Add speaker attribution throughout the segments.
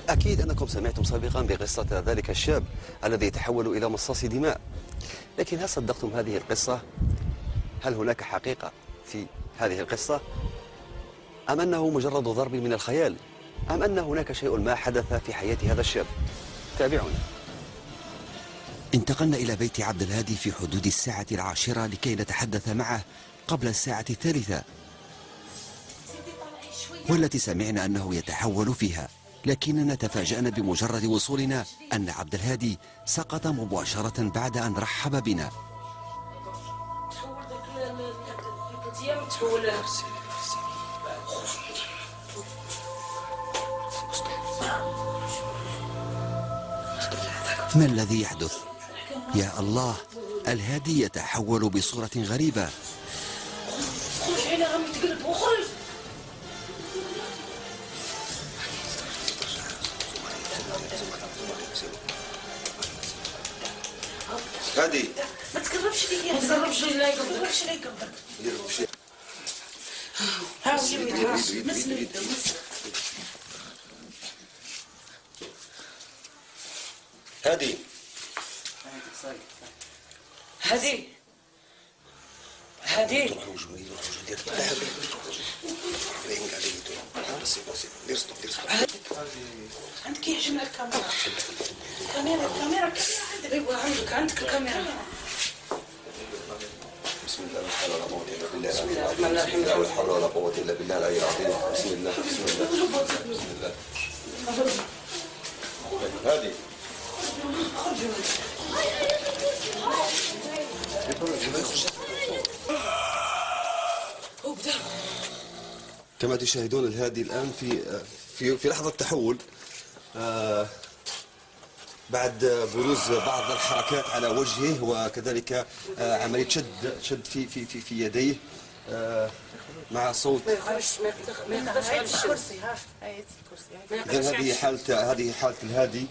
Speaker 1: أكيد أنكم سمعتم سابقا بقصة ذلك الشاب الذي يتحول إلى مصاص دماء، لكن هل صدقتم هذه القصة؟ هل هناك حقيقة في هذه القصة؟ أم أنه مجرد ضرب من الخيال؟ أم أن هناك شيء ما حدث في حياة هذا الشاب؟ تابعونا. انتقلنا إلى بيت عبد الهادي في حدود الساعة 10 لكي نتحدث معه قبل الساعة 3، والتي سمعنا أنه يتحول فيها، لكننا تفاجأنا بمجرد وصولنا أن عبد الهادي سقط مباشرة بعد أن رحب بنا. ما الذي يحدث؟ يا الله، الهادي يتحول بصورة غريبة.
Speaker 2: خرج على غمي تقلب وخرج.
Speaker 1: هادي
Speaker 2: ما تقربش ليا، ما تقربش ليا، لا يقبضك، لا يقبضك. ها وليدي مسلي.
Speaker 1: هادي
Speaker 2: هادي عندك يعجبنا الكاميرا عندك الكاميرا.
Speaker 1: بسم الله لا حول ولا قوة إلا بالله العلي العظيم. لا حول ولا قوة إلا بالله العلي العظيم. بسم الله بسم الله. هادي كما تشاهدون الهادي الآن في لحظة تحول، بعد بروز بعض الحركات على وجهه، وكذلك عملية شد في يديه مع صوت. إذن هذه حالة الهادي.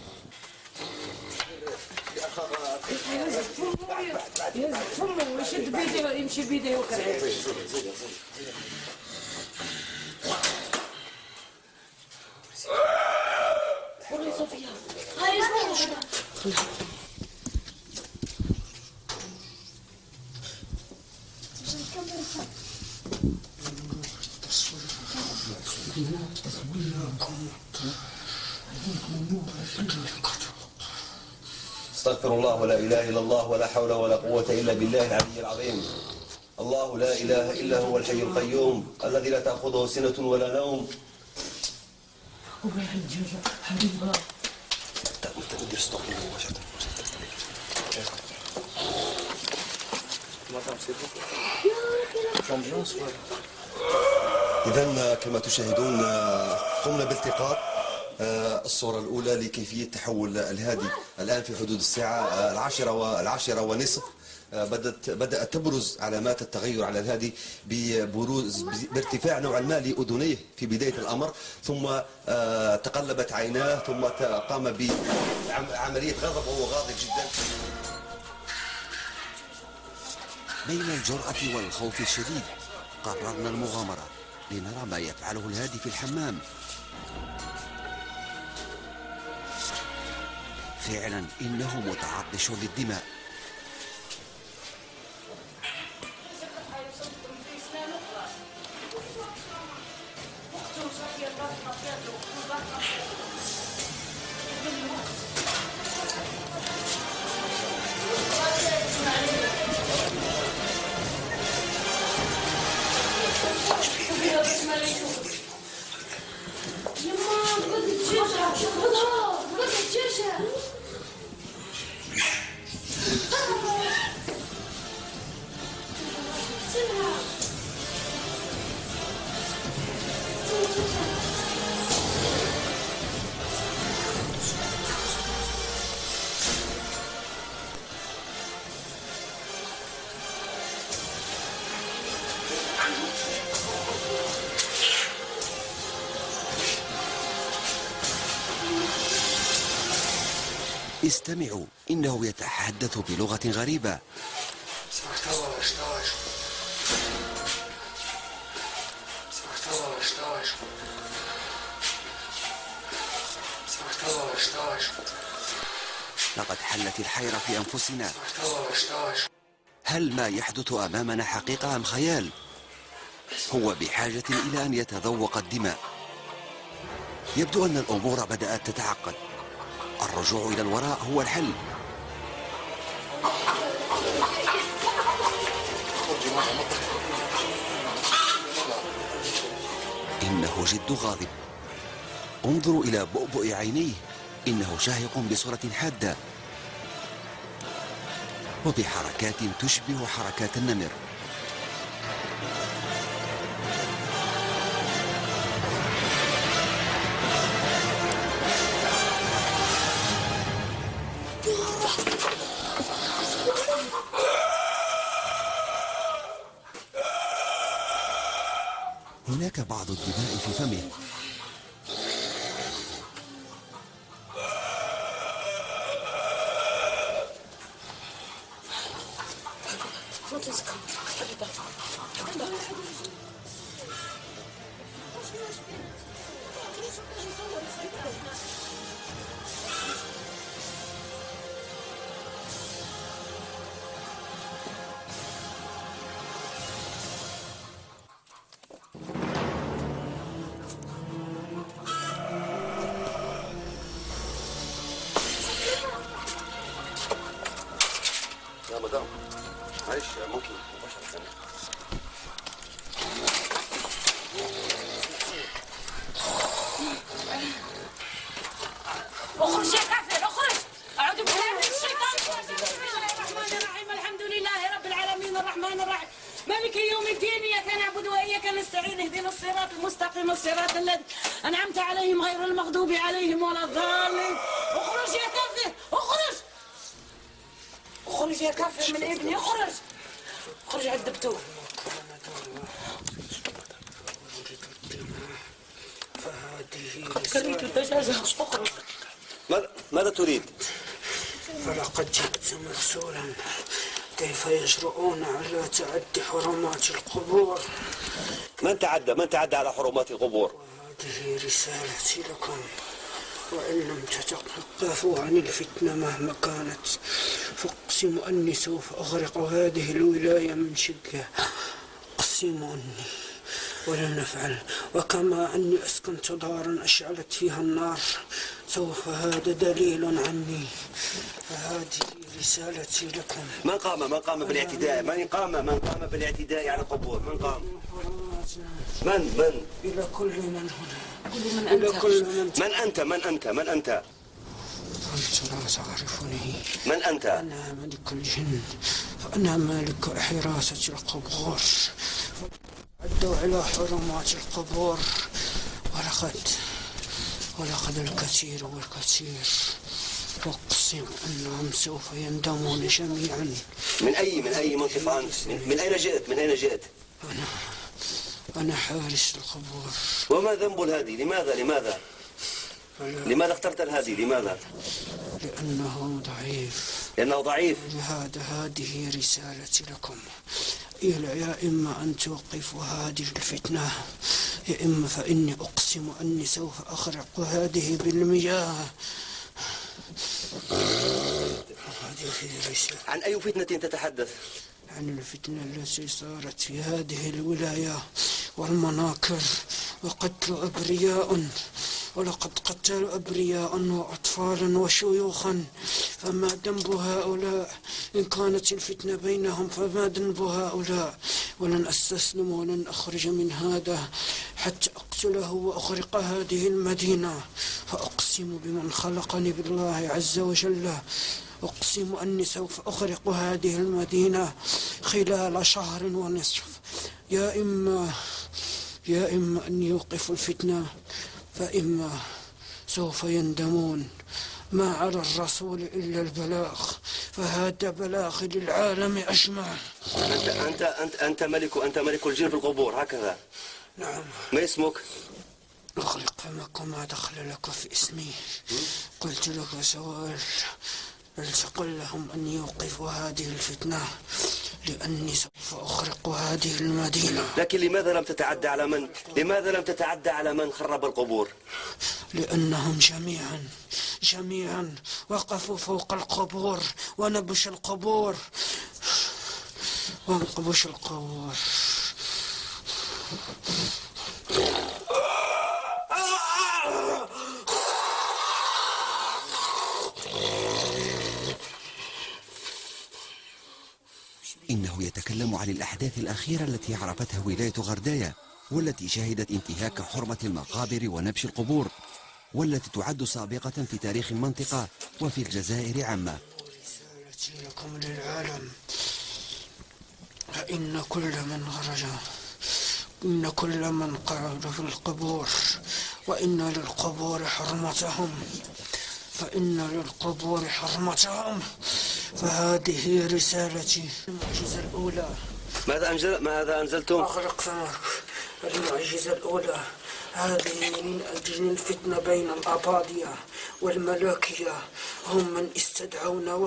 Speaker 2: يشد بيديه يمشي بيديه وكذا.
Speaker 1: استغفر الله ولا إله إلا الله ولا حول ولا قوة إلا بالله العلي العظيم. الله لا إله إلا هو الحي القيوم الذي لا تأخذه سنة ولا نوم. إذن كما تشاهدون قمنا بالتقاط الصورة الأولى لكيفية تحول الهادي الآن في حدود الساعة 10:10 بدأت تبرز علامات التغير على الهادي بارتفاع نوعا ما لأذنيه في بداية الأمر، ثم تقلبت عيناه، ثم قام بعملية غضب وهو غاضب جدا. بين الجرأة والخوف الشديد قررنا المغامرة لنرى ما يفعله الهادي في الحمام. فعلا إنه متعطش للدماء. استمعوا، إنه يتحدث بلغة غريبة. لقد حلت الحيرة في أنفسنا. هل ما يحدث أمامنا حقيقة أم خيال؟ هو بحاجة إلى أن يتذوق الدماء. يبدو أن الأمور بدأت تتعقد. الرجوع إلى الوراء هو الحل. إنه جد غاضب. انظروا إلى بؤبؤ عينيه، إنه شاهق بصورة حادة وبحركات تشبه حركات النمر. هناك بعض الدماء في فمه. يا مدام معلش ممكن مباشرة.
Speaker 2: اخرج يا كافر اخرج. اعوذ بالله من الشيطان. بسم الله الرحمن الرحيم. الحمد لله رب العالمين الرحمن الرحيم مالك يوم الدين. اياك نعبد واياك نستعين. اهدنا الصراط المستقيم الصراط الذي انعمت عليهم غير المغضوب عليهم ولا الضالين. اخرج يا كافر اخرج. اخرج يا كافر من ابني اخرج. اخرج عذبتوه. قد كريت الدجاجة. اخرج.
Speaker 1: ماذا تريد؟
Speaker 3: فلقد جئت مرسولا كيف يجرؤون على تعدي حرمات القبور.
Speaker 1: من تعدى على حرمات القبور؟
Speaker 3: وهذه رسالتي لكم، وإن لم تتوقفوا عن الفتنة مهما كانت فاقسم أني سوف أغرق هذه الولاية من شدة. أقسم أني ولن نفعل. وكما أني أسكنت دارا أشعلت فيها النار سوف هذا دليل عني. فهذه رسالتي لكم.
Speaker 1: من قام بالاعتداء؟ من قام بالاعتداء على القبور؟ من قام؟ من؟
Speaker 3: إلى كل من هنا.
Speaker 2: كل من
Speaker 3: إلى
Speaker 2: أنت.
Speaker 3: كل من
Speaker 1: من أنت؟
Speaker 3: أنت لا تعرفني.
Speaker 1: من أنت؟
Speaker 3: أنا ملك الجن، فأنا مالك حراسة القبور. عدوا على حرمات القبور ولقد الكثير والكثير. أقسم أنهم سوف يندمون جميعا.
Speaker 1: من أي منطقة أنت؟ من أين جئت؟
Speaker 3: أنا حارس القبور.
Speaker 1: وما ذنب هذه؟ لماذا اخترت هذه؟ لماذا؟
Speaker 3: لأنه ضعيف.
Speaker 1: لأنه ضعيف.
Speaker 3: هذه رسالتي لكم. يا إما أن توقفوا هذه الفتنة، يا إما فإني أقسم أني سوف أخرق هذه بالمياه.
Speaker 1: عن أي فتنة تتحدث؟
Speaker 3: عن الفتنة التي صارت في هذه الولاية والمناكر وقتل أبرياء، ولقد قتلوا أبرياء وأطفالا وشيوخا. فما ذنب هؤلاء؟ إن كانت الفتنة بينهم فما ذنب هؤلاء؟ ولن أستسلم ولن أخرج من هذا حتى أقتله وأخرق هذه المدينة. فأقسم بمن خلقني بالله عز وجل، أقسم أني سوف أخرق هذه المدينة خلال شهر ونصف. يا إما أن يوقفوا الفتنة، فإما سوف يندمون. ما على الرسول إلا البلاغ، فهذا بلاغ للعالم أجمع.
Speaker 1: أنت ملك الجن في القبور هكذا؟
Speaker 3: نعم.
Speaker 1: ما اسمك؟
Speaker 3: أغلق فمك وما دخل لك في اسمي. قلت لك سؤال، فلتقل لهم أن يوقفوا هذه الفتنة لأني سوف أخرق هذه المدينة.
Speaker 1: لكن لماذا لم تتعدى على من خرب القبور؟
Speaker 3: لأنهم جميعا وقفوا فوق القبور ونبش القبور وانقبش القبور.
Speaker 4: إنه يتكلم عن الأحداث الأخيرة التي عرفتها ولاية غرداية، والتي شهدت انتهاك حرمة المقابر ونبش القبور، والتي تعد سابقة في تاريخ المنطقة وفي الجزائر عامة.
Speaker 3: رسالتي لكم للعالم: فإن كل من قعد في القبور وإن للقبور حرمتهم فهذه رسالتي. المعجزة الأولى
Speaker 1: ماذا أنزلتم؟
Speaker 3: أغرق فمك. المعجزة الأولى هذه من أجل الفتنة بين الأباضية والملوكية، هم من استدعونا